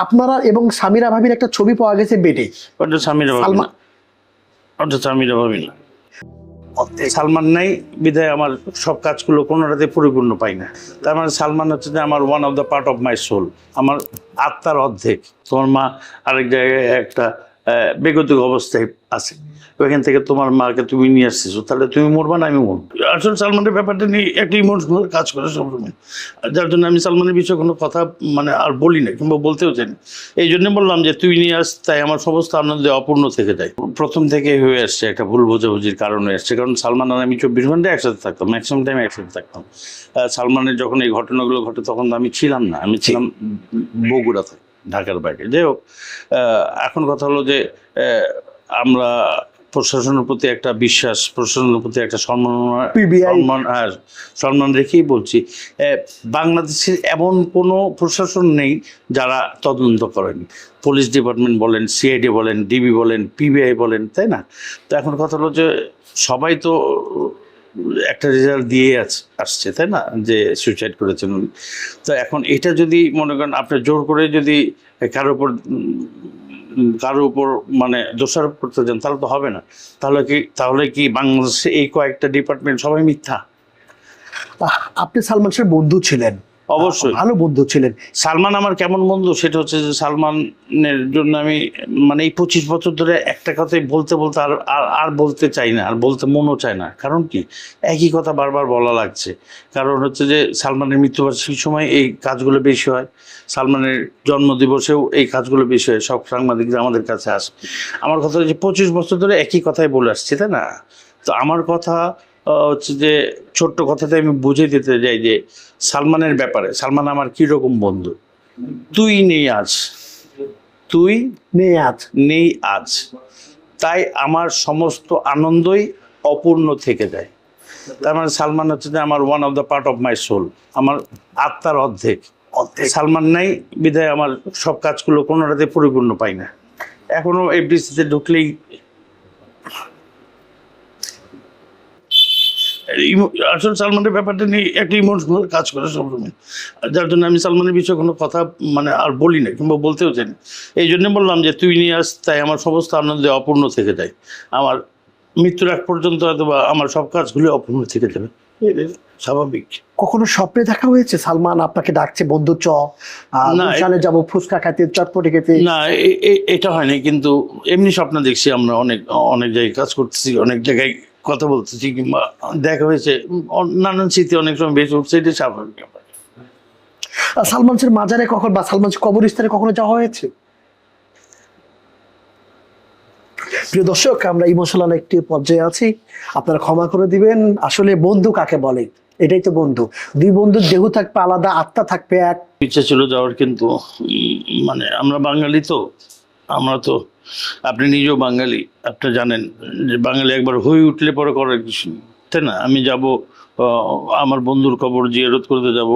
আপনারা এবং সামিরা ভাবির একটা ছবি পাওয়া গেছে বেডে। ওটা সামিরা ভাবি না, ওটা সামিরা ভাবি না। সালমান নাই বিধায় আমার সব কাজগুলো কোনোটাতে পরিপূর্ণ পাই না। তার মানে সালমান হচ্ছে যে আমার one of the part of my soul, আমার আত্মার অর্ধেক। তোমার মা আরেক জায়গায় একটা বেগতিক অবস্থায় আছে, ওইখান থেকে তোমার মাকে তুমি নিয়ে আসতেছো, তাহলে তুমি মরবা না আমি মরবো। আসলে সালমানের ব্যাপারটা নিয়ে একটা ইমোশনাল কাজ করে সবসময়, যার জন্য আমি সালমানের বিষয়ে কোনো কথা আর বলি না, কিংবা বলতেও চাই না। এই জন্য বললাম যে তুই নিয়ে আস, তাই আমার সমস্ত আনন্দে অপূর্ণ থেকে যায়। প্রথম থেকে হয়ে আসছে একটা ভুল বোঝাবুঝির কারণে আসছে, কারণ সালমান আর আমি 24 ঘন্টা একসাথে থাকতাম, ম্যাক্সিমাম টাইম একসাথে থাকতাম। সালমানের যখন এই ঘটনাগুলো ঘটে তখন আমি ছিলাম না, আমি ছিলাম বগুড়াতে, ঢাকার বাইরে। যাই হোক, এখন কথা হলো যে আমরা প্রশাসনের প্রতি একটা বিশ্বাস, প্রশাসনের প্রতি একটা সম্মান রেখেই বলছি, বাংলাদেশের এমন কোনো প্রশাসন নেই যারা তদন্ত করেনি। পুলিশ ডিপার্টমেন্ট বলেন, সিআইডি বলেন, ডিবি বলেন, পিবিআই বলেন, তাই না? তো এখন কথা হলো যে সবাই তো একটা রেজাল্ট দিয়ে আসছে, তাই না, যে সুইসাইড করেছেন উনি। তো এখন এটা যদি মনে করেন আপনি জোর করে যদি কারোর উপর দোষারোপ করতে যান, তাহলে তো হবে না। তাহলে কি বাংলাদেশে এই কয়েকটা ডিপার্টমেন্ট সবাই মিথ্যা? আপনি সালমান শাহের বন্ধু ছিলেন, অবশ্যই ভালো বন্ধু ছিলেন। সালমান আমার কেমন বন্ধু সেটা হচ্ছে যে সালমানের জন্য আমি এই 25 বছর ধরে একটা কথাই বলতে বলতে আর বলতে চাই না, আর বলতে মনও চায় না। কারণ কি, একই কথা বারবার বলা লাগছে। কারণ হচ্ছে যে সালমানের মৃত্যুবার্ষিকীর সময় এই কাজগুলো বেশি হয়, সালমানের জন্মদিবসেও এই কাজগুলো বেশি হয়, সব সাংবাদিকরা আমাদের কাছে আসে। আমার কথা হচ্ছে 25 বছর ধরে একই কথাই বলে আসছি, তাই না? তো আমার কথা হচ্ছে যে ছোট্ট কথাতে আমি বুঝিয়ে দিতে যাই যে সালমানের ব্যাপারে, সালমান আমার কীরকম বন্ধু। তুই নেই আজ, তাই আমার সমস্ত আনন্দই অপূর্ণ থেকে যায়। তার মানে সালমান হচ্ছে যে আমার one of the part of my soul, আমার আত্মার অর্ধেক। সালমান নাই বিধায় আমার সব কাজগুলো কোনোটাতে পরিপূর্ণ পাই না। এখনো এফডিসিতে ঢুকলেই আসলে সালমানের ব্যাপারটা নিয়ে একটা ইমোশনাল কাজ করে সবসময়, যার জন্য আমি সালমানের বিষয়ে কোনো কথা আর বলি না, কিংবা বলতেও চাই না। এই জন্য বললাম যে তুই নিয়ে আস, তাই আমার সমস্ত আনন্দে অপূর্ণ থেকে যায়। আমার মৃত্যুর আগ পর্যন্ত হয়তো বা আমার সব কাজগুলো অপূর্ণ থেকে যাবে, স্বাভাবিক। কখনো স্বপ্নে দেখা হয়েছে সালমান আপনাকে ডাকছে বন্ধু চ গুলশানে যাবো ফুচকা খেতে, চটপটি খেতে? না, এটা হয়নি, কিন্তু এমনি স্বপ্ন দেখছি। আমরা অনেক জায়গায় কাজ করতেছি, অনেক জায়গায় কথা বলতেছি, কিংবা দেখা হয়েছে, নানান স্মৃতি অনেক সময় বেঁচে উঠছে, এটা স্বাভাবিক ব্যাপার। সালমান শাহের মাজারে কখন বা সালমান শাহের কবরস্থানে কখনো যাওয়া হয়েছে? প্রিয় দর্শক, আমরা ইমোশনাল একটি পর্যায়ে আছি, আপনারা ক্ষমা করে দিবেন। আসলে বন্ধু কাকে বলে, এটাই তো বন্ধু। দুই বন্ধুর দেহ থাকবে আলাদা, আত্মা থাকবে এক। ইচ্ছা ছিল যাওয়ার, কিন্তু আমরা বাঙালি তো, আমরা তো, আপনি নিজেও বাঙালি, আপনি জানেন যে বাঙালি একবার হয়ে উঠলে পরে করার কিছু নেই, তাই না? আমি যাব আমার বন্ধুর কবর জিয়ারত করতে যাব,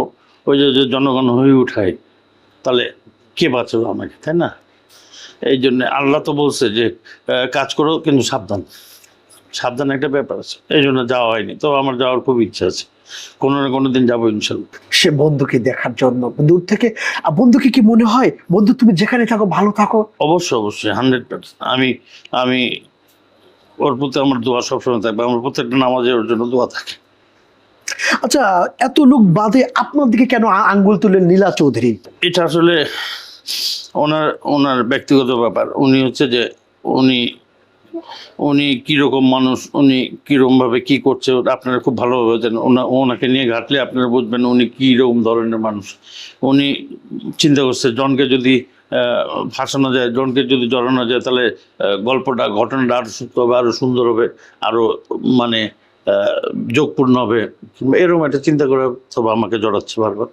ওই যে জনগণ হয়ে উঠায়, তাহলে কে বাঁচাবে আমাকে, তাই না? এই জন্যে আল্লাহ তো বলছে যে কাজ করো, কিন্তু সাবধান একটা ব্যাপার আছে, এই জন্য যাওয়া হয়নি। তো আমার যাওয়ার খুব ইচ্ছা আছে, কোনো না কোনো দিন যাবো ইনশাল্লাহ। সে বন্ধুকে দেখার জন্য দূর থেকে। বন্ধুকে কি মনে হয়, বন্ধু তুমি যেখানে থাকো ভালো থাকো? অবশ্যই 100%। আমি ওর প্রতি আমার দোয়া সবসময় থাকবে, আমার প্রত্যেকটা নামাজে ওর জন্য দোয়া থাকে। আচ্ছা, এত লোক বাদে আপনার দিকে কেন আঙ্গুল তুলেন নীলা চৌধুরী? এটা আসলে ওনার ব্যক্তিগত ব্যাপার। উনি হচ্ছে যে উনি কীরকম মানুষ, উনি কীরকমভাবে কী করছে আপনারা খুব ভালোভাবে জানেন। ওনাকে নিয়ে ঘাটলে আপনারা বুঝবেন উনি কীরকম ধরনের মানুষ। উনি চিন্তা করছে জনকে যদি ফাঁসানো যায়, জনকে যদি জড়ানো যায়, তাহলে ঘটনাটা আরও সুস্থ হবে, আরও সুন্দর হবে, আরও যোগপূর্ণ হবে। এরকম একটা চিন্তা করে তবে আমাকে জড়াচ্ছে বারবার।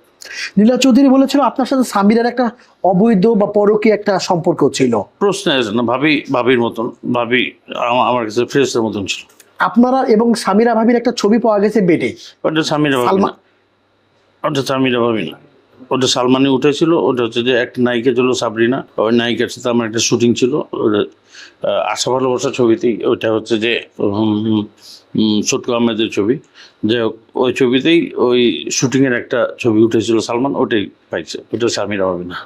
নীলা চৌধুরী বলেছিল আপনার সাথে সামিরার একটা অবৈধ বা পরকীয়া একটা সম্পর্ক ছিল। প্রশ্ন আসে না, ভাবির মতন, ভাবি আমার কাছে ফ্রেশের মতন ছিল। আপনারা এবং সামিরা ভাবির একটা ছবি পাওয়া গেছে বেডে। ওটা সামিরা ভাবি না, ওটা সামিরা ভাবি না, ওটা সালমানে উঠেছিল। ওটা হচ্ছে যে একটা নায়িকা ছিল সাবরিনা, ওই নায়িকার সাথে আমার একটা শুটিং ছিল, আশা ভালোবাসা ছবিতেই। ওইটা হচ্ছে যে ছোট্ট আহমেদের ছবি। যাই হোক, ওই ছবিতেই ওই শুটিংয়ের একটা ছবি উঠেছিল সালমান, ওটাই পাইছে। ওটা সামিরা ভাবি না।